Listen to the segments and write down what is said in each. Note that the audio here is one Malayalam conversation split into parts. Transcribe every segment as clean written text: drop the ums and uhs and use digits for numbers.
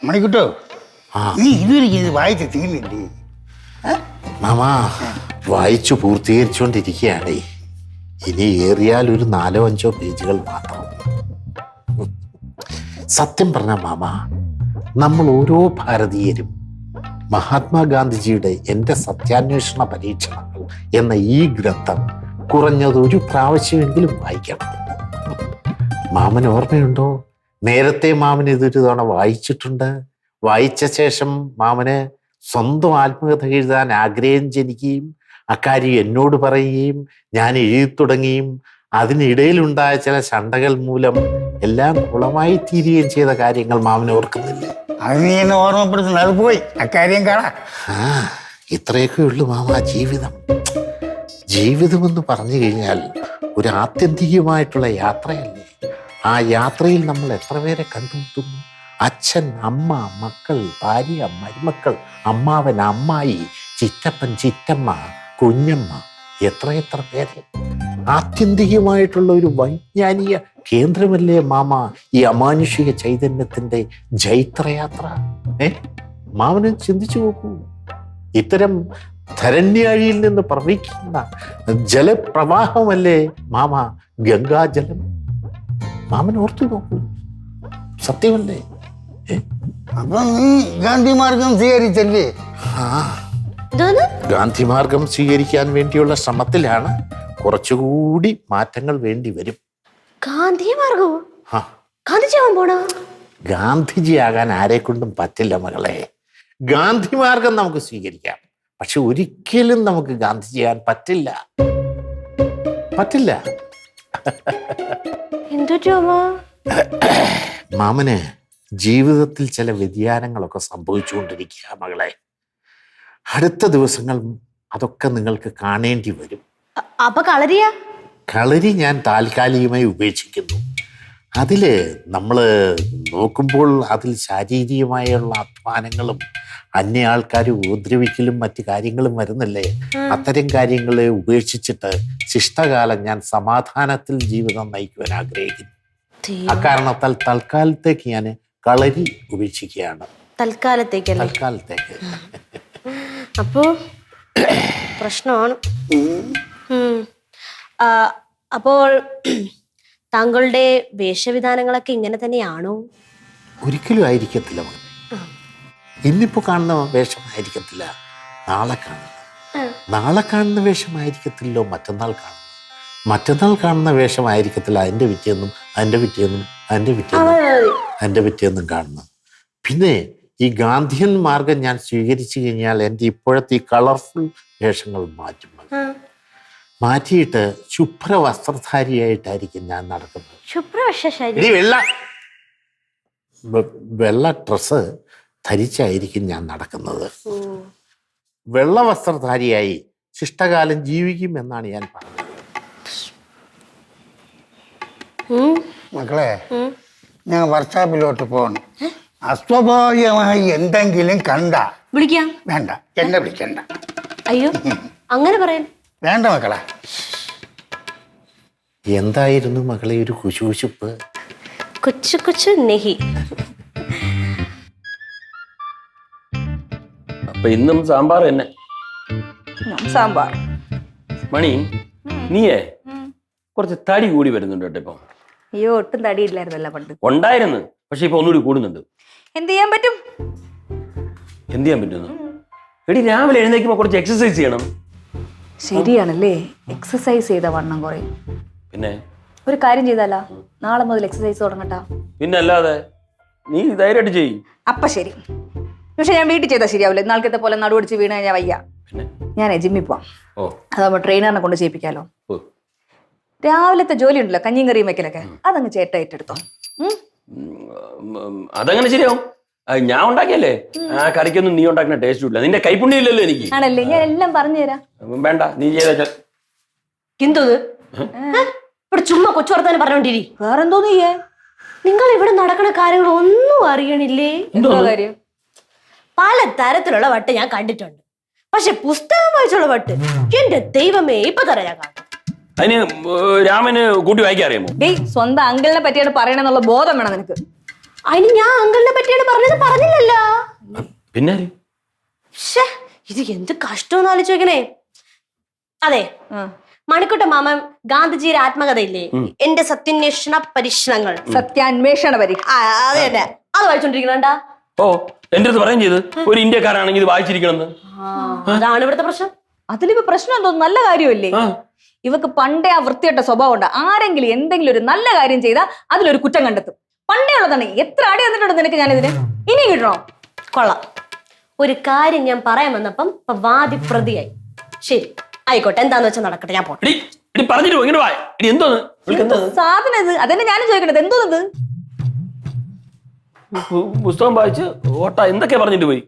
മണിക്കുട്ടോ നീ ഇതുവരെ ഇത് വായിച്ച് തീർന്നില്ലേ? മാമാ വായിച്ചു പൂർത്തീകരിച്ചുകൊണ്ടിരിക്കുകയാണേ. ഇനി ഏറിയാൽ ഒരു 4-5 പേജുകൾ മാത്രം. സത്യം പറഞ്ഞ മാമ, നമ്മൾ ഓരോ ഭാരതീയരും മഹാത്മാഗാന്ധിജിയുടെ എൻ്റെ സത്യാന്വേഷണ പരീക്ഷണങ്ങൾ എന്ന ഈ ഗ്രന്ഥം കുറഞ്ഞത് ഒരു പ്രാവശ്യമെങ്കിലും വായിക്കണം. മാമന് ഓർമ്മയുണ്ടോ? നേരത്തെ മാമൻ ഇതൊരു തവണ വായിച്ചിട്ടുണ്ട്. വായിച്ച ശേഷം മാമന് സ്വന്തം ആത്മകഥ എഴുതാൻ ആഗ്രഹം ജനിക്കുകയും അക്കാര്യം എന്നോട് പറയുകയും ഞാൻ എഴുതി തുടങ്ങിയും അതിനിടയിലുണ്ടായ ചില ശണ്ടകൾ മൂലം എല്ലാം കുളമായി തീരുകയും ചെയ്ത കാര്യങ്ങൾ മാമന് ഓർക്കുന്നില്ല? അത് നീ എന്നെ ഓർമ്മപ്പെടുത്തുന്നത്, അത് പോയി, അക്കാര്യം കാണാം. ഇത്രയൊക്കെ ഉള്ളു മാമ ജീവിതം. ജീവിതമെന്ന് പറഞ്ഞു കഴിഞ്ഞാൽ ഒരു ആത്യന്തികമായിട്ടുള്ള യാത്രയല്ലേ. ആ യാത്രയിൽ നമ്മൾ എത്ര പേരെ കണ്ടുമുട്ടുന്നു? അച്ഛൻ, അമ്മ, മക്കൾ, ഭാര്യ, മരുമക്കൾ, അമ്മാവൻ, അമ്മായി, ചിറ്റപ്പൻ, ചിറ്റമ്മ, കുഞ്ഞമ്മ, എത്ര പേരെ. ആത്യന്തികമായിട്ടുള്ള ഒരു വൈജ്ഞാനിക കേന്ദ്രമല്ലേ മാമ ഈ അമാനുഷിക ചൈതന്യത്തിന്റെ ജൈത്രയാത്ര. മാമന് ചിന്തിച്ചു നോക്കൂ. ഇത്തരം ധരണ്യാഴിയിൽ നിന്ന് പ്രവഹിക്കുന്ന ജലപ്രവാഹമല്ലേ മാമ ഗംഗാജലം. മാമൻ ഓർത്തു നോക്കൂ, സത്യമല്ലേ? അപ്പൊ നീ ഗാന്ധി മാർഗം സ്വീകരിച്ചല്ലേ? ഗാന്ധി മാർഗം സ്വീകരിക്കാൻ വേണ്ടിയുള്ള ശ്രമത്തിലാണ്. കുറച്ചുകൂടി മാറ്റങ്ങൾ വേണ്ടി വരും. ഗാന്ധി മാർഗമോ? ഗാന്ധിജിയാവാൻ പോണോ? ഗാന്ധിജിയാകാൻ ആരെ കൊണ്ടും പറ്റില്ല മകളെ. ഗാന്ധി മാർഗം നമുക്ക് സ്വീകരിക്കാം, പക്ഷെ ഒരിക്കലും നമുക്ക് ഗാന്ധിജിയാകാൻ പറ്റില്ല. മാമന് ജീവിതത്തിൽ ചില വ്യതിയാനങ്ങളൊക്കെ സംഭവിച്ചുകൊണ്ടിരിക്കുക മകളെ. അടുത്ത ദിവസങ്ങൾ അതൊക്കെ നിങ്ങൾക്ക് കാണേണ്ടി വരും. അപ്പൊ കളരി ഞാൻ താൽക്കാലികമായി ഉപേക്ഷിക്കുന്നു. അതില് നമ്മൾ നോക്കുമ്പോൾ അതിൽ ശാരീരികമായുള്ള അധ്വാനങ്ങളും അന്യ ആൾക്കാർ ഉപദ്രവിക്കലും മറ്റു കാര്യങ്ങളും വരുന്നില്ലേ. അത്തരം കാര്യങ്ങളെ ഉപേക്ഷിച്ചിട്ട് ശിഷ്ടകാലം ഞാൻ സമാധാനത്തിൽ ജീവിതം നയിക്കുവാൻ ആഗ്രഹിക്കുന്നു. അക്കാരണത്താൽ തൽക്കാലത്തേക്ക് ഞാൻ കളരി ഉപേക്ഷിക്കുകയാണ്. തൽക്കാലത്തേക്ക്. അപ്പോ പ്രശ്നമാണ്. അപ്പോൾ താങ്കളുടെ വേഷവിധാനങ്ങളൊക്കെ ഇങ്ങനെ തന്നെയാണോ? ഒരിക്കലും ആയിരിക്കത്തില്ല. ഇന്നിപ്പോ കാണുന്ന വേഷമായിരിക്കത്തില്ല നാളെ കാണുന്ന വേഷമായിരിക്കത്തില്ലോ മറ്റന്നാൾ കാണുന്ന വേഷമായിരിക്കത്തില്ല അതിൻ്റെ പിറ്റേന്നും കാണുന്നു. പിന്നെ ഈ ഗാന്ധിയൻ മാർഗം ഞാൻ സ്വീകരിച്ചു കഴിഞ്ഞാൽ എൻ്റെ ഇപ്പോഴത്തെ ഈ കളർഫുൾ വേഷങ്ങൾ മാറ്റിയിട്ട് ശുഭ്ര വസ്ത്രധാരിയായിട്ടായിരിക്കും ഞാൻ നടക്കുന്നത്. വെള്ള ഡ്രസ്സ് ധരിച്ചായിരിക്കും ഞാൻ നടക്കുന്നത്. വെള്ള വസ്ത്രധാരിയായി ശിഷ്ടകാലം ജീവിക്കും എന്നാണ് ഞാൻ പറഞ്ഞത്. മക്കളെ, ഞാൻ വർക്ക്ഷോപ്പിലോട്ട് പോകണം. അസ്വാഭാവികമായി എന്തെങ്കിലും വിളിക്കാം. വേണ്ട, എന്നെ വിളിക്കണ്ട. അയ്യോ, അങ്ങനെ പറയാൻ വേണ്ട മക്കളെ. എന്തായിരുന്നു മകളെ ഒരു കുശുകുശുപ്പ്? കൊച്ചു നെഹി. അപ്പൊ ഇന്നും സാമ്പാർ തന്നെ. സാമ്പാർ. മണി, നീയേ കുറച്ച് തടി കൂടി വരുന്നുണ്ട് കേട്ടോ ഇപ്പൊ. അയ്യോ, ഒട്ടും തടിയില്ലായിരുന്നല്ല പണ്ട്. ഉണ്ടായിരുന്നു, പക്ഷെ ഇപ്പൊ ഒന്നുകൂടി കൂടുന്നുണ്ട്. എന്ത് ചെയ്യാൻ പറ്റും? എടി, രാവിലെ എഴുന്നേക്കുമ്പോ കുറച്ച് എക്സസൈസ് ചെയ്യണം. ശരിയാണല്ലേ, എക്സസൈസ് ചെയ്ത വണ്ണം കുറയും. പിന്നെ ഒരു കാര്യം ചെയ്താലാ, നാളെ മുതൽ എക്സസൈസ് തുടങ്ങട്ടാ. പിന്നെ അല്ലാതെ നീ ധൈര്യമായിട്ട് ചെയ്യും. അപ്പൊ ശരി. പക്ഷെ ഞാൻ വീട്ടിൽ ചെയ്താൽ ശരിയാവില്ല. നാളത്തെ പോലെ നടുവടിച്ച് വീണ് കഴിഞ്ഞാൽ വയ്യ. ഞാൻ ജിമ്മിൽ പോവാം. അതാകുമ്പോ ട്രെയിനറിനെ കൊണ്ട് ചെയ്യിപ്പിക്കാലോ. രാവിലത്തെ ജോലി ഉണ്ടല്ലോ, കഞ്ഞിയും കറിയും വെക്കലൊക്കെ, അതങ്ങ് ചേട്ട ഏറ്റെടുത്തോ. അതങ്ങനെ ശരിയാവും. ഞാൻ ഉണ്ടാക്കിയല്ലേ, ആ കറിക്കൊന്നും നീ ഉണ്ടാക്കുന്ന ടേസ്റ്റ് ഇല്ല. നിന്റെ കൈപ്പുണ്യം ഇല്ലല്ലോ എനിക്ക്. ആണല്ലേ, ഞാൻ എല്ലാം പറഞ്ഞുതരാം. വേണ്ട, നീ ചെയ്ത ഇവിടെ ചുമ്മാ കൊച്ചു വർത്താനം പറഞ്ഞോണ്ടിരി. വേറെന്തോ നീയേ, നിങ്ങൾ ഇവിടെ നടക്കുന്ന കാര്യങ്ങൾ ഒന്നും അറിയണില്ലേ? എന്തോ കാര്യം? പല തരത്തിലുള്ള വട്ട് ഞാൻ കണ്ടിട്ടുണ്ട്, പക്ഷെ പുസ്തകം വായിച്ചുള്ള വട്ട് എന്റെ ദൈവമേ ഇപ്പൊ തരാം ഞാൻ കാണും. അതിന് രാമന് കൂട്ടി വായിക്കാൻ അറിയാമോ? സ്വന്തം അങ്കിളിനെ പറ്റിയാണ് പറയണെന്നുള്ള ബോധം വേണം നിനക്ക്. അതിന് ഞാൻ അങ്കിളിനെ പറ്റിയാണ് പറഞ്ഞില്ലല്ലോ. പിന്നെ ശ്ശേ, ഇത് എന്ത് കഷ്ടമെന്ന് ആലോചിക്കണേ. അതെ, മണിക്കുട്ട മാമൻ ഗാന്ധിജിയുടെ ആത്മകഥയില്ലേ, എന്റെ സത്യാന്വേഷണ പരീക്ഷണങ്ങൾ, സത്യാന്വേഷണ പരീക്ഷ, അതെ തന്നെ, അത് വായിച്ചോണ്ടിരിക്കണ. ഓ, എന്റെ അടുത്ത് പറയുകയും ചെയ്ത് ഒരു ഇന്ത്യക്കാരാണെങ്കിൽ ഇത് വായിച്ചിരിക്കണമെന്ന്. അതാണ് ഇവിടുത്തെ പ്രശ്നം. അതിലിപ്പോ പ്രശ്നം എന്തോ, നല്ല കാര്യമല്ലേ? ഇവക്ക് പണ്ടേ ആ വൃത്തിയായിട്ട സ്വഭാവം ഉണ്ട്. ആരെങ്കിലും എന്തെങ്കിലും ഒരു നല്ല കാര്യം ചെയ്താൽ അതിലൊരു കുറ്റം കണ്ടെത്തും. പണ്ടേ ഉള്ളതാണ്. എത്ര അടി വന്നിട്ടുണ്ട് നിനക്ക് ഞാനിതിന്? ഇനി കിട്ടണോ? കൊള്ളാം. ഒരു കാര്യം ഞാൻ പറയാൻ വന്നപ്പം വാദി പ്രതിയായി. ശരി, ആയിക്കോട്ടെ, എന്താന്ന് വെച്ചാൽ നടക്കട്ടെ, ഞാൻ പോട്ടെ. സാധനം ഇത് അതന്നെ ഞാനും ചോദിക്കണത്. എന്തോന്നത്? പുസ്തകം വായിച്ച് ഓട്ട എന്തൊക്കെ പറഞ്ഞിട്ട് പോയി.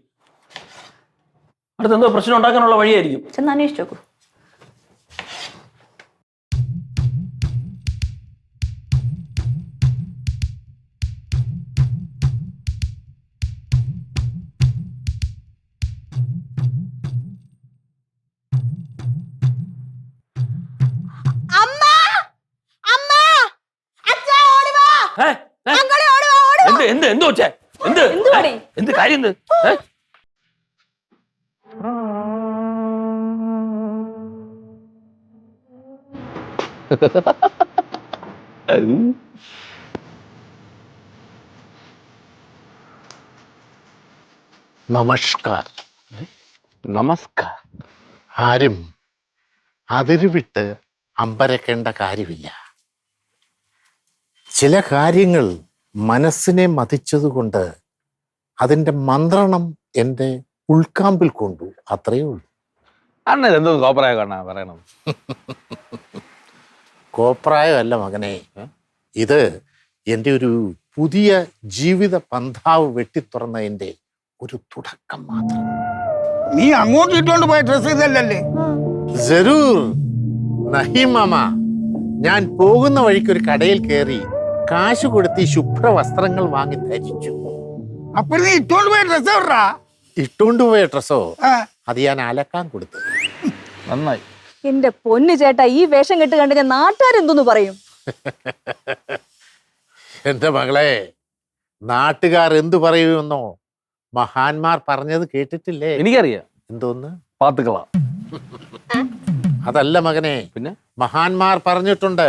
അടുത്ത് എന്തോ പ്രശ്നം ഉണ്ടാക്കാനുള്ള വഴിയായിരിക്കും. ചെന്ന് അന്വേഷിച്ചു നോക്കൂ. എന്ത് കാര്യം? നമസ്കാർ. ആരും അതിരുവിട്ട് അമ്പരക്കേണ്ട കാര്യമില്ല. ചില കാര്യങ്ങൾ മനസ്സിനെ മതിച്ചതുകൊണ്ട് അതിൻ്റെ മന്ത്രണം എൻ്റെ ഉൾക്കാമ്പിൽ കൊണ്ടു, അത്രയേ ഉള്ളൂ. അണ്ണൻ എന്തോ കോപ്രായ കാണാ പറയണത്? കോപ്രായമല്ല മകനെ, ഇത് എൻ്റെ ഒരു പുതിയ ജീവിത പന്ഥാവ് വെട്ടിത്തുറന്നതിൻ്റെ ഒരു തുടക്കം മാത്രം. നീ അങ്ങോട്ട് ഇട്ടുകൊണ്ട് പോയ ഡ്രസ് ഇതല്ലേ? ജറൂർ നഹി മാമ. ഞാൻ പോകുന്ന വഴിക്ക് ഒരു കടയിൽ കയറി കാശ് കൊടുത്ത് ഈ ശുഭ്രവസ്ത്രങ്ങൾ വാങ്ങി ധരിച്ചു. അപ്പോൾ നീ ഇട്ടുകൊണ്ട് പോയ ഡ്രസ് എവിടാ? ഇട്ടുകൊണ്ട് പോയ ഡ്രസ്സോ? അത് ഞാൻ അലക്കാൻ കൊടുത്തു. നന്നായി. എന്റെ പൊന്നു ചേട്ടാ, ഈ വേഷം കെട്ട് കണ്ട് ഞാൻ നാട്ടുകാരെന്തോന്ന് പറയും? എന്റെ മകളെ, നാട്ടുകാർ എന്തു പറയുമെന്നോ മഹാന്മാർ പറഞ്ഞത് കേട്ടിട്ടില്ലേ? എനിക്കറിയാം. എന്തോന്ന്? പാത്തുക്കള. അതല്ല മകനെ, പിന്നെ മഹാന്മാർ പറഞ്ഞിട്ടുണ്ട്,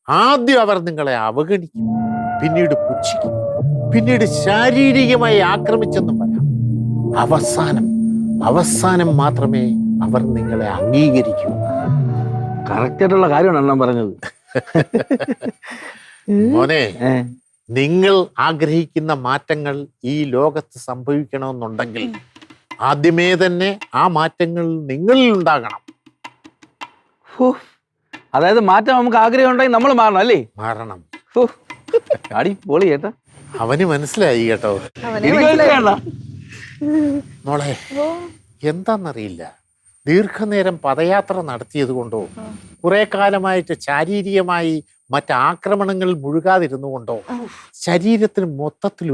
ആദ്യം അവർ നിങ്ങളെ അവഗണിക്കും, പിന്നീട് പുച്ഛിക്കും, പിന്നീട് ശാരീരികമായി ആക്രമിച്ചെന്നും പറയാം. അവസാനം മാത്രമേ അവർ നിങ്ങളെ അംഗീകരിക്കൂ. കറക്റ്റ് ആയിട്ടുള്ള കാര്യമാണ് അണ്ണൻ പറഞ്ഞത്. മോനെ, നിങ്ങൾ ആഗ്രഹിക്കുന്ന മാറ്റങ്ങൾ ഈ ലോകത്ത് സംഭവിക്കണമെന്നുണ്ടെങ്കിൽ ആദ്യമേ തന്നെ ആ മാറ്റങ്ങൾ നിങ്ങളിൽ ഉണ്ടാകണം. അതായത് മാറ്റം നമുക്ക് ആഗ്രഹം ഉണ്ടെങ്കിൽ നമ്മൾ മാറണം അല്ലേ? മാറണം. അടി പൊളി ചേട്ടാ. അവന് മനസ്സിലായി കേട്ടോ. എനിക്ക് മനസ്സിലായണ്ട മോളെ, എന്താന്നറിയില്ല, ദീർഘനേരം പദയാത്ര നടത്തിയത് കൊണ്ടോ കുറെ കാലമായിട്ട് ശാരീരികമായി മറ്റാക്രമണങ്ങളിൽ മുഴുകാതിരുന്നു കൊണ്ടോ ശരീരത്തിന് മൊത്തത്തിൽ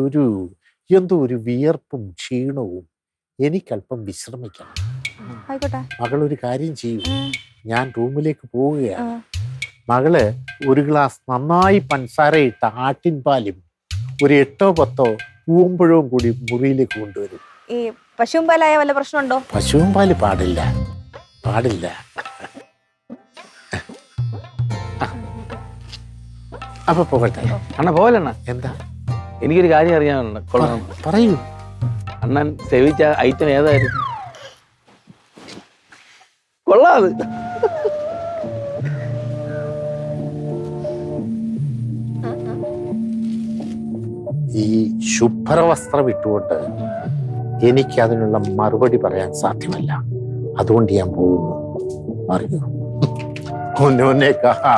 എന്തോ ഒരു വിയർപ്പും ക്ഷീണവും. എനിക്കല്പം വിശ്രമിക്കണം. മകളൊരു കാര്യം ചെയ്യൂ, ഞാൻ റൂമിലേക്ക് പോവുകയാണ്. മകള് ഒരു ഗ്ലാസ് നന്നായി പഞ്ചസാരയിട്ട ആട്ടിൻ പാലും ഒരു 8 or 10 പൂവമ്പഴവും കൂടി മുറിയിലേക്ക് കൊണ്ടുവരും. ഈ പശുവും പാലായ വല്ല പ്രശ്നമുണ്ടോ? പശുവും പാല് പാടില്ല. അപ്പൊ പോകട്ടെ. അണ്ണ പോവല്ലണ്ണ. എന്താ? എനിക്കൊരു കാര്യം അറിയാനുണ്ട്. കൊള്ളാം, പറയൂ. അണ്ണൻ സേവിച്ച ഐറ്റം ഏതായിരുന്നു? കൊള്ളാത്. ഈ ശുഭ്രവസ്ത്രം ഇട്ടുകൊണ്ട് എനിക്ക് അതിനുള്ള മറുപടി പറയാൻ സാധ്യമല്ല. അതുകൊണ്ട് ഞാൻ പോകുന്നു. അറിയൂ, ഉन्होंने कहा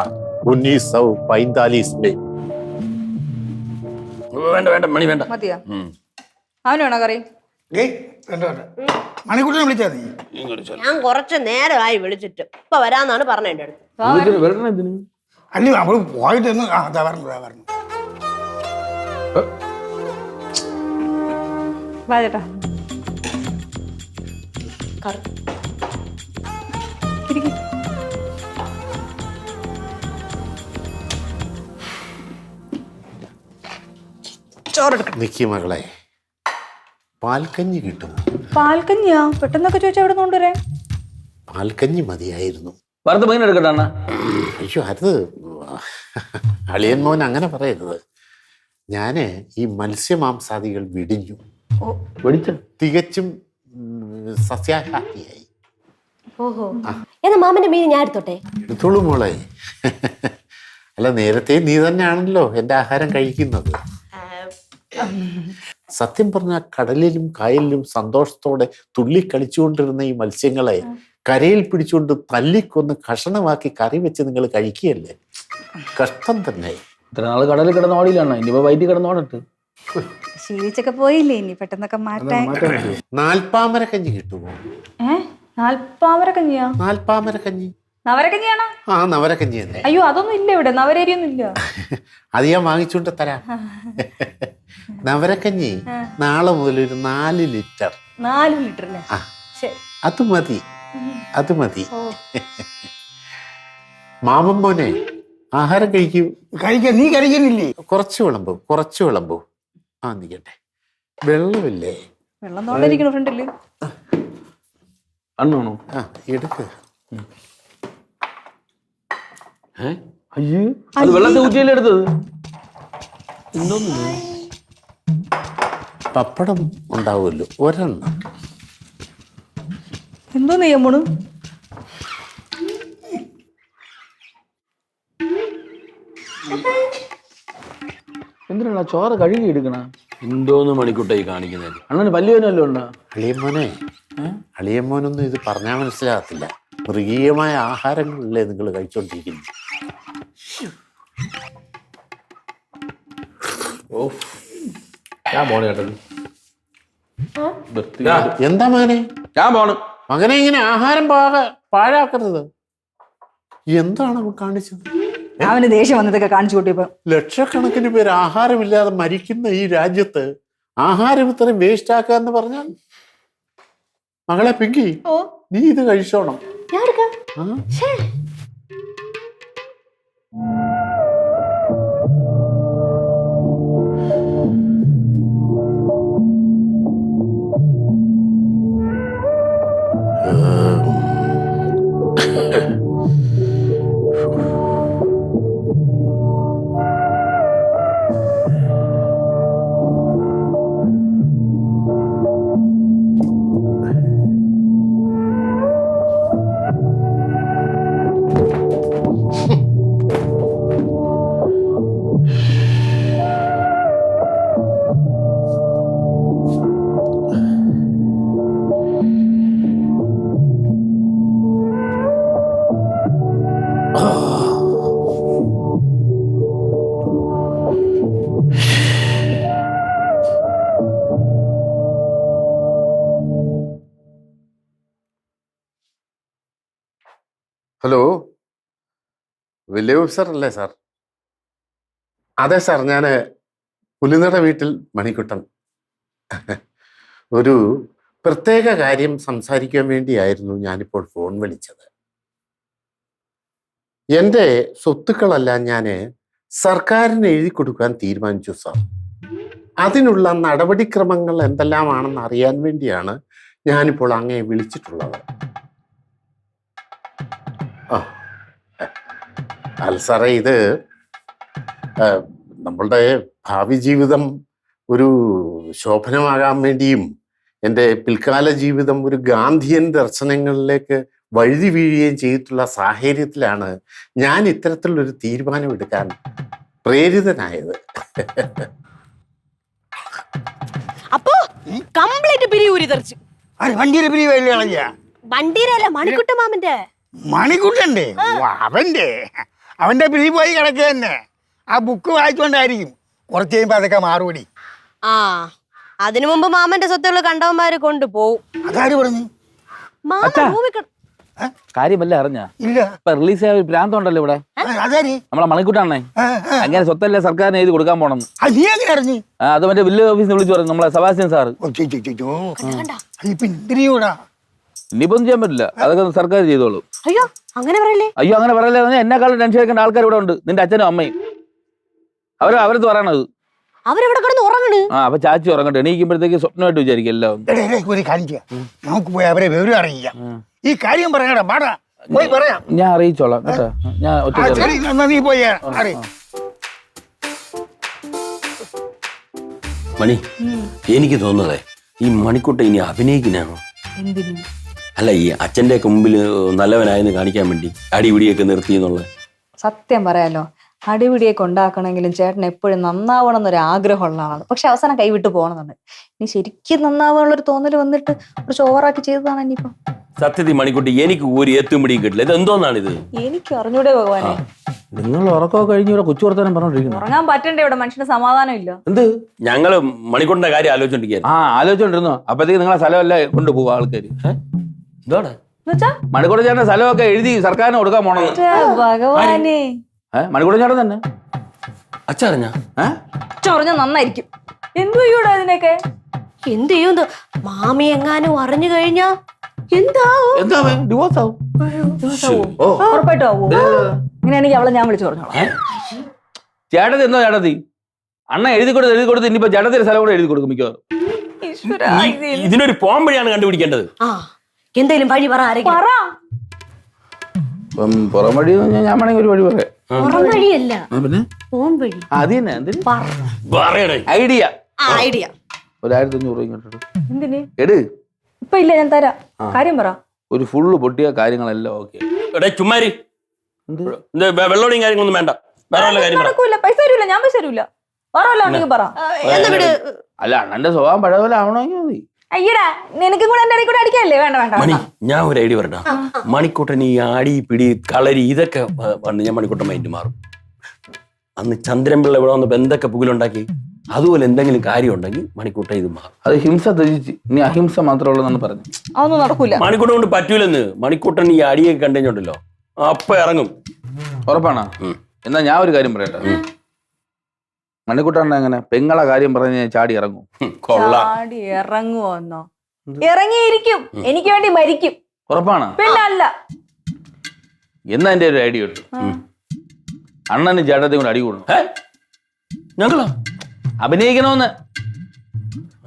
1945 में. വേണ്ട മണി വേണ്ട. മതിയോ? അവനാണോ കറി? മണിക്കൂട്ടിനെ വിളിച്ചാ നീ? ഞാൻ കുറച്ച് നേരമായി വിളിച്ചിട്ട്, ഇപ്പൊ വരാന്നാണ് പറഞ്ഞ എന്റെ അടുത്ത്. അല്ല, അവള് പോയിട്ട് പറഞ്ഞു. വാ ചേട്ടാ. ചോറെടുക്കണം. നിക്കി മകളെ, പാൽക്കഞ്ഞി കിട്ടുമോ? പാൽക്കഞ്ഞിയാ? പെട്ടെന്നൊക്കെ ചോദിച്ചാൽ എവിടെ നിന്ന് കൊണ്ടുവരാൻ? പാൽക്കഞ്ഞി മതിയായിരുന്നു. വറുത്ത മീൻ എടുക്കട്ടെ അണ്ണ? അയ്യോ, അത് അളിയൻ മോൻ അങ്ങനെ പറയരുത്. ഞാന് ഈ മത്സ്യമാംസാദികൾ വെടിഞ്ഞു. വെടിച്ച തികച്ചും സസ്യാഹാരിയായി. ഓഹോ, എന്നാ മാമന്റെ മീൻ ഞാൻ എടുത്തോട്ടെ? എടുത്തോളൂ മോളെ. അല്ല, നേരത്തെ നീ തന്നെയാണല്ലോ എൻ്റെ ആഹാരം കഴിക്കുന്നത്. സത്യം പറഞ്ഞാൽ കടലിലും കായലിലും സന്തോഷത്തോടെ തുള്ളിക്കളിച്ചുകൊണ്ടിരുന്ന ഈ മത്സ്യങ്ങളെ കരയിൽ പിടിച്ചുകൊണ്ട് തല്ലിക്കൊന്ന് കഷണമാക്കി കറി വെച്ച് നിങ്ങൾ കഴിക്കുകയല്ലേ? കഷ്ടം തന്നെ. ഇത്ര നാള് കടലിൽ കിടന്നോടിയിലാണ്, ഇനിയിപ്പോ വൈദ്യുതി കിടന്നോടട്ട്. ശീലിച്ചൊക്കെ പോയില്ലേ, ഇനി പെട്ടെന്നൊക്കെ മാറ്റാൻ. നാൽപ്പാമര കഞ്ഞി കിട്ടുമോ? നാൽപ്പാമര കഞ്ഞിയാ? നാൽപ്പാമര കഞ്ഞി. നവരക്കഞ്ഞിയാണോ? ആ, നവരക്കഞ്ഞി തന്നെ. അയ്യോ, അതൊന്നും ഇല്ല ഇവിടെ, നവരരിയൊന്നും ഇല്ല. അത് ഞാൻ വാങ്ങിച്ചുകൊണ്ട് തരാം. നവരക്കഞ്ഞി നാളെ മുതൽ ഒരു 4 ലിറ്റർ. 4 ലിറ്ററിന്? ആ, അത് മതി, അത് മതി. മാമൻ മോനെ, ആഹാരം കഴിക്കൂ. കഴിക്കാൻ നീ കഴിക്കുന്നില്ലേ? കുറച്ച് വിളമ്പൂ. ആ, നിക്കട്ടെ. വെള്ളമില്ലേ? വെള്ളം തോണ്ടിരിക്കണോ ഫ്രണ്ടില്? അണ്ണാണോ? ആ, എടുക്ക്. അയ്യോ, അത് വെള്ളത്തെ ഊറ്റിയല്ലേ എടുത്തത്? പപ്പടം ഉണ്ടാവുമല്ലോ, ഒരെണ്ണം. എന്തോ നെയ്യമ്മോണ്? എന്തിനാ ചോറ് കഴുകി എടുക്കണ? എന്തോന്ന് മണിക്കൂട്ടായി കാണിക്കുന്നത്? അണ്ണന് പല്ലുവേനല്ലോ ഉണ്ടോ? അളിയമ്മോനൊന്നും ഇത് പറഞ്ഞാൽ മനസ്സിലാകത്തില്ല. മൃഗീയമായ ആഹാരങ്ങളല്ലേ നിങ്ങൾ കഴിച്ചോണ്ടിരിക്കുന്നത്. ഞാൻ പോണ കേട്ടത്. എന്താ മകനെ? ഞാൻ പോണ്. മകനെ, ഇങ്ങനെ ആഹാരം പാഴാക്കരുത്. എന്താണ് അവൻ കാണിച്ചത്? അവന് ദേഷ്യം വന്നതൊക്കെ കാണിച്ചു കൂട്ടിയപ്പോ. ലക്ഷക്കണക്കിന് പേര് ആഹാരമില്ലാതെ മരിക്കുന്ന ഈ രാജ്യത്ത് ആഹാരം ഇത്രയും വേസ്റ്റ് ആക്കാന്ന് പറഞ്ഞാൽ, മകളെ പിങ്കി, നീ ഇത് കഴിച്ചോണം. ഹലോ, വില്ലേജ് ഓഫീസർ അല്ലേ സാർ? അതെ സാർ, ഞാൻ പുലിനട വീട്ടിൽ മണിക്കുട്ടൻ. ഒരു പ്രത്യേക കാര്യം സംസാരിക്കാൻ വേണ്ടിയായിരുന്നു ഞാനിപ്പോൾ ഫോൺ വിളിച്ചത്. എൻ്റെ സ്വത്തുക്കളെല്ലാം ഞാൻ സർക്കാരിന് എഴുതി കൊടുക്കാൻ തീരുമാനിച്ചു സാർ. അതിനുള്ള നടപടിക്രമങ്ങൾ എന്തെല്ലാമാണെന്ന് അറിയാൻ വേണ്ടിയാണ് ഞാനിപ്പോൾ അങ്ങയെ വിളിച്ചിട്ടുള്ളത്. അല്ല സാറേ, ഇത് നമ്മളുടെ ഭാവി ജീവിതം ഒരു ശോഭനമാകാൻ വേണ്ടിയും എൻ്റെ പിൽക്കാല ജീവിതം ഒരു ഗാന്ധിയൻ ദർശനങ്ങളിലേക്ക് വഴുതി വീഴുകയും ചെയ്തിട്ടുള്ള സാഹചര്യത്തിലാണ് ഞാൻ ഇത്തരത്തിലുള്ളൊരു തീരുമാനം എടുക്കാൻ പ്രേരിതനായത്. അപ്പോ കംപ്ലീറ്റ് പിരിയൂരി തെറിച്ചു. വണ്ടിയുടെ പിരിവല്ലേ കളഞ്ഞ? വണ്ടിയിലല്ല, മണിക്കുട്ട മാമന്റെ. മണിക്കുട്ടന്റെ? അവന്റെ പിരി പോയി കിടക്കുക തന്നെ. ആ ബുക്ക് വായിച്ചുകൊണ്ടായിരിക്കും. കുറച്ച് കഴിയുമ്പോ അതൊക്കെ മാറുപടി. ആ, അതിനു മുമ്പ് മാമന്റെ സ്വത്തുകൾ കണ്ടവന്മാര് കൊണ്ടുപോവും. അതാര് പറഞ്ഞു? കാര്യമല്ല അറിഞ്ഞ? ഇല്ല. ഇപ്പൊ റിലീസ് ആയ ഒരു ഭ്രാന്തമുണ്ടല്ലോ ഇവിടെ. അതാര്? നമ്മളെ മണിക്കൂട്ടാണേ. അങ്ങനെ സ്വത്തല്ലേ സർക്കാരിന് എഴുതി കൊടുക്കാൻ പോണം. നീ എങ്ങനെ അറിഞ്ഞു? അത് മറ്റേ വില്ലേജ് ഓഫീസിൽ വിളിച്ചു പറഞ്ഞു, നമ്മളെ സെബാസ്റ്റ്യൻ സാറ്. ഇനിയിപ്പോ ഒന്നും ചെയ്യാൻ പറ്റില്ല, അതൊക്കെ സർക്കാർ ചെയ്തോളൂ. അയ്യോ അങ്ങനെ പറയല്ലേ. അയ്യോ അങ്ങനെ പറയല്ലേ, എന്നെക്കാളും ടെൻഷൻ എടുക്കേണ്ട ആൾക്കാർ ഇവിടെ ഉണ്ട്. നിന്റെ അച്ഛനും അമ്മയും അവരത് പറയണത്. അവരെവിടെ കിടന്ന് ഉറങ്ങണ്. ആ അപ്പൊ ചാച്ചി ഉറങ്ങട്ടെ, എണീക്കുമ്പോഴത്തേക്ക് സ്വപ്നമായിട്ട് വിചാരിക്കും എല്ലാം. ഒരു കാര്യം ചെയ്യാം, നമുക്ക് പോയി അവരെ വിവരം അറിയിക്കാം. ഈ കാര്യം പറയടാ, പാടാ പോയി പറയാം. ഞാൻ അറിയിച്ചോളാം കേട്ടോ. ഞാൻ ഒറ്റ ശരി, എന്നാ നീ പോയി അറിയാം. മണി, എനിക്ക് തോന്നുന്നതേ ഈ മണിക്കുട്ട ഇനി അഭിനയിക്കുന്നതാണോ? എന്തിനു? അല്ല, ഈ അച്ഛന്റെ ഒക്കെ മുമ്പിൽ നല്ലവനായെന്ന് കാണിക്കാൻ വേണ്ടി അടിപിടിയൊക്കെ നിർത്തി എന്നുള്ള. സത്യം പറയാലോ, അടിപിടിയൊക്കെ ഉണ്ടാക്കണമെങ്കിലും ചേട്ടൻ എപ്പോഴും നന്നാവണം എന്നൊരു ആഗ്രഹമുള്ള ആളാണ്. പക്ഷെ അവസാനം കൈവിട്ട് പോകണമെന്നുണ്ട്. ഇനി ശരിക്കും നന്നാവാനുള്ളൊരു തോന്നൽ വന്നിട്ട് കുറച്ച് ഓവറാക്കി ചെയ്തതാണ് ഇനിയിപ്പം. സത്യത്തിൽ മണിക്കുട്ടി എനിക്ക് ഒരു എത്തും പിടിയും കിട്ടില്ല. ഇത് എന്തോന്നാണ് ഇത്? എനിക്ക് അറിഞ്ഞൂടെ ഭഗവാനെ. നിങ്ങൾ ഉറക്കമൊക്കെ കഴിഞ്ഞ് ഇവിടെ കൊച്ചു വർത്താനം പറഞ്ഞോണ്ടിരിക്കുന്നു. ഉറങ്ങാൻ പറ്റണ്ടേ? ഇവിടെ മനുഷ്യന് സമാധാനം ഇല്ല. എന്ത്? ഞങ്ങള് മണിക്കുട്ടിന്റെ കാര്യം ആലോചിച്ചോണ്ടിരിക്കുകയാണ്. ആലോചിച്ചോണ്ടിരുന്നു. അപ്പഴത്തേക്ക് നിങ്ങളെ സ്ഥലമല്ല കൊണ്ടുപോകും ആൾക്കാര്. എന്താണ് മണിക്കൂട്ടൻ ചേട്ടന്റെ സ്ഥലമൊക്കെ എഴുതി സർക്കാരിന് കൊടുക്കാൻ പോണെന്ന്. ഭഗവാനെ, മണിക്കൂട്ടൻ ചേട്ടൻ തന്നെ. അച്ഛറിഞ്ഞ ചൊറഞ്ഞ നന്നായിരിക്കും. എന്തു ചെയ്യൂടാ അതിനൊക്കെ? എന്ത് ചെയ്യും? മാമി എങ്ങാനും അറിഞ്ഞു കഴിഞ്ഞാ എന്താവും? എന്താ ഡിവോഴ്സ് ആവും. ഉറപ്പായിട്ടും ആവോ? ഇങ്ങനെയാണെങ്കിൽ അവളെ ഞാൻ വിളിച്ചു പറഞ്ഞോളാം. ചേട്ടത്തി എന്തോ ചേട്ടത്തി അണ്ണ എഴുതി കൊടുത്ത് ഇനിയിപ്പോ ചേട്ടത്തിന്റെ സ്ഥലം കൂടെ എഴുതി കൊടുക്കും മിക്കവാറും. ഇതിനൊരു പോം വഴിയാണ് കണ്ടുപിടിക്കേണ്ടത്. ആ എന്തേലും വഴി പറ. ആരെങ്കിലും പുറം വഴി ഞാൻ വേണമെങ്കിൽ ഒരു വഴി പറയാം. പുറം വഴിയല്ല, പിന്നെ പോം വഴി. അത് തന്നെ എന്തിന് പറയണേ ഐഡിയ. ഐഡിയ 1500 രൂപ ഇങ്ങോട്ട് എന്തിന്? എട്. ഇപ്പൊ ഇല്ല, ഞാൻ തരാം. കാര്യം പറ. ഒരു ഫുള്ള് പൊട്ടിയ കാര്യങ്ങളെല്ലാം ഓക്കെ. ചുമ്മാരി വെള്ളോടിയും കാര്യങ്ങളൊന്നും വേണ്ട. വേറെ വല്ല കാര്യം പറ. നടക്കൂല, പൈസ തരൂല, ഞാൻ പൈസ തരൂല. വേറെ വല്ല ഉണ്ടെങ്കിൽ പറ. എന്നാ വിട്. അല്ല അണ്ണന്റെ സ്വഭാവം പഴയ പോലെ ആവണമെങ്കിൽ മതി. അയ്യടാ, നിനക്കും കൂടെ എന്റെ ഇടയിൽ കൂടെ അടിക്കല്ലേ? വേണ്ട വേണ്ട. മണി, ഞാൻ ഒരു ഐഡിയ പറയട്ടാ. മണിക്കൂട്ടൻ ഈ ആടി പിടി കളരി ഇതൊക്കെ പണ്ട് ഞാൻ മണിക്കൂട്ടൻ മൈൻഡ് മാറും. അന്ന് ചന്ദ്രൻപിള്ള ഇവിടെ വന്നപ്പോ എന്തൊക്കെ പുകിലുണ്ടാക്കി, അതുപോലെ എന്തെങ്കിലും കാര്യം ഉണ്ടെങ്കിൽ മണിക്കൂട്ടൻ ഇത് മാറും. അത് ഹിംസ ത്യജിച്ച് ഇനി അഹിംസ മാത്രമുള്ളതെന്ന് പറഞ്ഞു. അതൊന്നും നടക്കൂല. മണിക്കൂട്ടൻ കൊണ്ട് പറ്റൂലെന്ന്. മണിക്കൂട്ടൻ ഈ അടിയൊക്കെ കണ്ടുകഴിഞ്ഞുണ്ടല്ലോ അപ്പൊ ഇറങ്ങും. ഉറപ്പാണോ? എന്നാ ഞാൻ ഒരു കാര്യം പറയട്ടെ. മണിക്കൂട്ടൻ എങ്ങനെ പെങ്ങളെ കാര്യം പറഞ്ഞ് ചാടി ഇറങ്ങും. കൊള്ളാം. ചാടി ഇറങ്ങുവോന്നോ? ഇറങ്ങിയിരിക്കും. എനിക്ക് വേണ്ടി മരിക്കും. ഉറപ്പാണോ? പിന്നെ അല്ല. എന്നാ എന്റെ ഒരു ഐഡിയ കിട്ടും. അണ്ണന് ചേട്ടത്തെ കൊണ്ട് അടി കൂടും. ഞങ്ങളാ അഭിനയിക്കണമെന്ന്.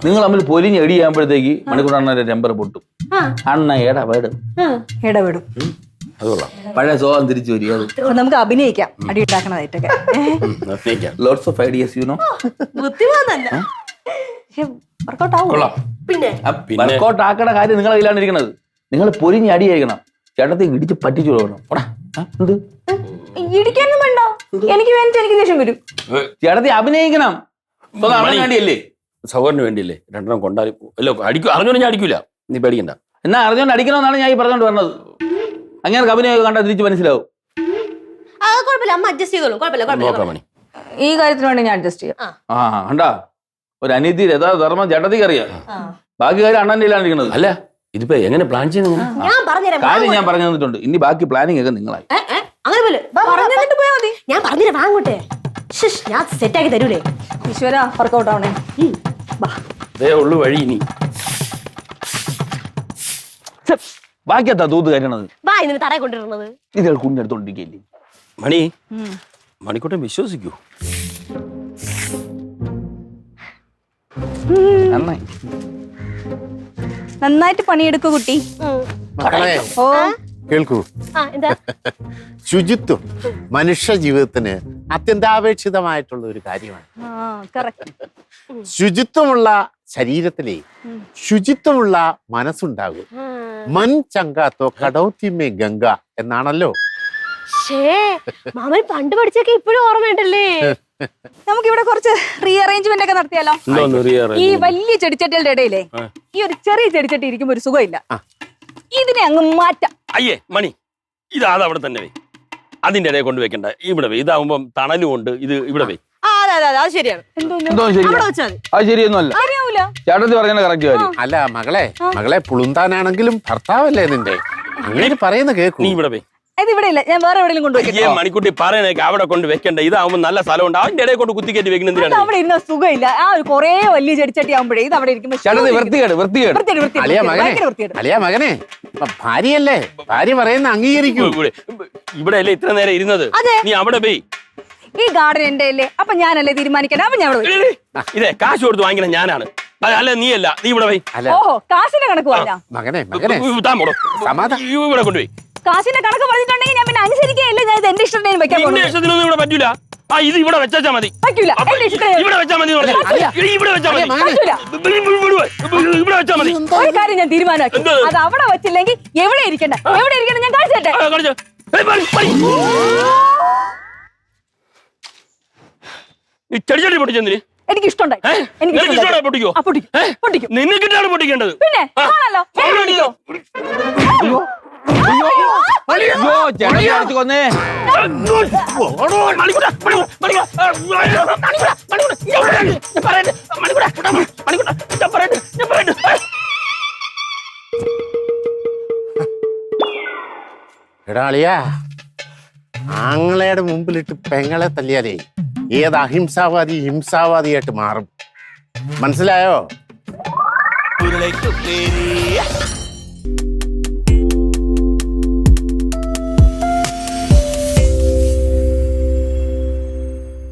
നിങ്ങൾ തമ്മിൽ പൊലിഞ്ഞ് എടി ചെയ്യുമ്പോഴത്തേക്ക് മണിക്കൂർ അണ്ണന്റെ ടെമ്പർ പൊട്ടും. അണ്ണ ഇടപെടും. ഇടപെടും. അത് കൊള്ളാം. പഴയ സ്വഭാവം തിരിച്ചു വരിക. അപ്പൊ നമുക്ക് അഭിനയിക്കാം അടി ഉണ്ടാക്കണതായിട്ടൊക്കെ. Lots of ideas you know. ബുദ്ധിമാനല്ല. വർക്കൗട്ട് ആവും. കൊള്ളാം. പിന്നെ വർക്കൗട്ട് ആക്കണ കാര്യം നിങ്ങളെ കയ്യിലാണ് ഇരിക്കുന്നത്. നിങ്ങൾ പൊരിഞ്ഞ് അടിയായിരിക്കണം. ചേട്ടത്തെ ഇടിച്ച് പറ്റിച്ചു കൊടുക്കണം. എന്ത് ഇടിക്കാനും വേണ്ട. എനിക്ക് വേണ്ടി എനിക്ക് ദേഷ്യം വരും. ചേട്ടത്തെ അഭിനയിക്കണം. വേണ്ടിയല്ലേ? സൗകര്യന് വേണ്ടിയല്ലേ? രണ്ടെണ്ണം കൊണ്ടാലും അല്ലോ അടിക്കും. അറിഞ്ഞോണ്ട് ഞാൻ അടിക്കൂല, നീ പേടിക്കണ്ട. എന്നാ അറിഞ്ഞോണ്ട് അടിക്കണമെന്നാണ് ഞാൻ ഈ പറഞ്ഞോണ്ട് പറഞ്ഞത്. അങ്ങനെ അഭിനയം കണ്ടാൽ തിരിച്ച് മനസ്സിലാവും. കുഴപ്പമില്ല, അമ്മ അഡ്ജസ്റ്റ് ചെയ്തോളൂ. കുഴപ്പമില്ല. മണി, ഈ കാര്യത്തിന് വേണ്ടി ഞാൻ അഡ്ജസ്റ്റ് ചെയ്യാം. കണ്ടാ ഒരു അനീതി ധർമ്മം ചേട്ടത്തിക്ക് അറിയാം. ബാക്കി കാര്യം അണ്ണൻ്റെ ഇരിക്കുന്നത്. അല്ല ഇതിപ്പോ എങ്ങനെ പ്ലാൻ ചെയ്യുന്നത്? ഞാൻ പറഞ്ഞുതരാം. കാര്യം ഞാൻ പറഞ്ഞു തന്നിട്ടുണ്ട്. ഇനി ബാക്കി പ്ലാനിങ് ഒക്കെ നിങ്ങളായി. അങ്ങനെ പോലെ പറഞ്ഞിട്ട് പോയാ മതി. ഞാൻ പറഞ്ഞുതരാം. വാങ്ങോട്ടെ, ഞാൻ സെറ്റാക്കി തരൂലേ. ഈശ്വര, വർക്കൗട്ട് ആവണേ. അതേ ഉള്ളു വഴി. ഇനി ബാക്കി എത്താ തൂത്ത് കയറണത്. വാ, ഇതിന് തറയെ കൊണ്ടിരുന്നത്. ഇത് കുഞ്ഞെടുത്തോണ്ടിരിക്കല്ലേ മണി. മണിക്കൂട്ടൻ വിശ്വസിക്കൂ. നന്നായി നന്നായിട്ട് പണിയെടുക്കൂ കുട്ടി. മക്കളെ ഓ കേൾക്കൂ. എന്താ? ശുചിത്വം മനുഷ്യ ജീവിതത്തിന് അത്യന്താപേക്ഷിതമായിട്ടുള്ള ഒരു കാര്യമാണ്. കറക്റ്റ്. ശുചിത്വമുള്ള ശരീരത്തിലെ ശുചിത്വമുള്ള മനസ്സുണ്ടാകും. മൻ ചങ്കാത്തോ കടൗത്തിമേ ഗംഗ എന്നാണല്ലോ. മാമൻ പണ്ട് പഠിച്ചൊക്കെ ഇപ്പോഴും ഓർമ്മയുണ്ടല്ലേ? നമുക്ക് ഇവിടെ കുറച്ച് റീഅറേഞ്ച്മെന്റ് ഒക്കെ നടത്തിയാലോ? ഈ വലിയ ചെടിച്ചട്ടികളുടെ ഇടയിലേ ഈ ഒരു ചെറിയ ചെടിച്ചട്ടി ഇരിക്കുമ്പോ ഒരു സുഖമില്ല. ഇതിനെ അങ്ങ് മാറ്റാം. അയ്യേ മണി, ഇതാ അവിടെ തന്നെ വേ. അതിന്റെ ഇടയിൽ കൊണ്ട് വെക്കണ്ട, ഇവിടെ വേ. ഇതാവുമ്പോ തണലും ഉണ്ട്. ഇത് ഇവിടെ വേ. അതെ അത് ശരിയാണ്. എന്തോ ശരി. അത് ശരിയൊന്നുമല്ല. അറിയാവൂല. ചേട്ടത്തി പറഞ്ഞ കറക്റ്റ് കാര്യം. അല്ല മകളെ പുളുന്താനാണെങ്കിലും ഭർത്താവല്ലേ നിന്റെ. അങ്ങനെ പറയുന്ന കേൾക്കൂ. നീ ഇവിടെ വേ. ഇത് ഇവിടെ ഇല്ല, ഞാൻ വേറെ എവിടെയെങ്കിലും കൊണ്ടുവയ്ക്കാം. മണിക്കുട്ടി പറയണേക്ക് അവിടെ കൊണ്ട് വെക്കണ്ട. ഇതാവുമ്പോ നല്ല സ്ഥലമുണ്ട്. അതിന്റെ ഇടയിൽ കൊണ്ട് കുത്തിക്കയറ്റി വെക്കുന്ന അവിടെ ഇരുന്ന സുഖമില്ല. ആ ഒരു കൊറേ വലിയ ചെടിച്ചട്ടി ആവുമ്പോഴേ ഇത് അവിടെ ഇരിക്കുമ്പോ അളിയാ മകനെ ഭാര്യയല്ലേ, ഭാര്യ പറയുന്ന അംഗീകരിക്കൂ. ഇവിടെ അല്ലേ ഇത്ര നേരം ഇരുന്നത്? നീ അവിടെ പോയി. ഈ ഗാർഡൻ എന്റെ അല്ലേ, അപ്പൊ ഞാനല്ലേ തീരുമാനിക്കണേ. അപ്പൊ ഞാൻ അവിടെ ഇതേ കാശ് കൊടുത്ത് വാങ്ങിക്കണം ഞാനാണ്. അല്ല നീയല്ല, നീ ഇവിടെ പോയി അല്ല ഓഹോ കാശിന്റെ കണക്ക് പറഞ്ഞാ മകനെ മകനെ താൻ പോടോ. സമാധാനം. ഇവിടെ കൊണ്ടുപോയി. കാശിന്റെ കണക്ക് പറഞ്ഞിട്ടുണ്ടെങ്കിൽ ഞാൻ പിന്നെ അനുസരിക്കുകയല്ലേ. ഞാൻ ഇത് എന്റെ ഇഷ്ടത്തിന് വെക്കാൻ നിന്റെ പോകുന്നത്. ഇഷ്ടത്തിനൊന്നും ഇവിടെ പറ്റൂല. ഇത് ഇവിടെ വെച്ചാ മതി. പറ്റൂല എന്റെ ഇഷ്ടത്തിന് ഇവിടെ വെച്ചാ മതി എന്ന് പറഞ്ഞാ. ഇവിടെ വെച്ചാ മതി. പറ്റൂല. ഇവിടെ വെച്ചാ മതി. ഒരു കാര്യം ഞാൻ തീരുമാനമാക്കി. അത് അവിടെ വെച്ചില്ലെങ്കിൽ എവിടെ ഇരിക്കണ്ട ഞാൻ കാണിച്ചു തരട്ടെ. കാണിച്ചോ. ഈ ചെടി പൊട്ടിച്ചെന്തിന്? എനിക്ക് ഇഷ്ടമുണ്ടായി. എനിക്ക് ഇഷ്ടമുണ്ടായി. പൊട്ടിക്കോ? ആ, പൊട്ടിക്കും. പൊട്ടിക്കും. നിനക്കിട്ടാണ് പൊട്ടിക്കേണ്ടത്. പിന്നെ ആണല്ലോ ഞാൻ പൊട്ടിക്കോ. അയ്യോ ചേട്ടൻ അടിച്ചു കൊന്നേ. എടാ അളിയാ, ആങ്ങളയുടെ മുമ്പിലിട്ട് പെങ്ങളെ തല്ലിയാലേ ഏത് അഹിംസാവാദി ഹിംസാവാദിയായിട്ട് മാറും. മനസ്സിലായോ?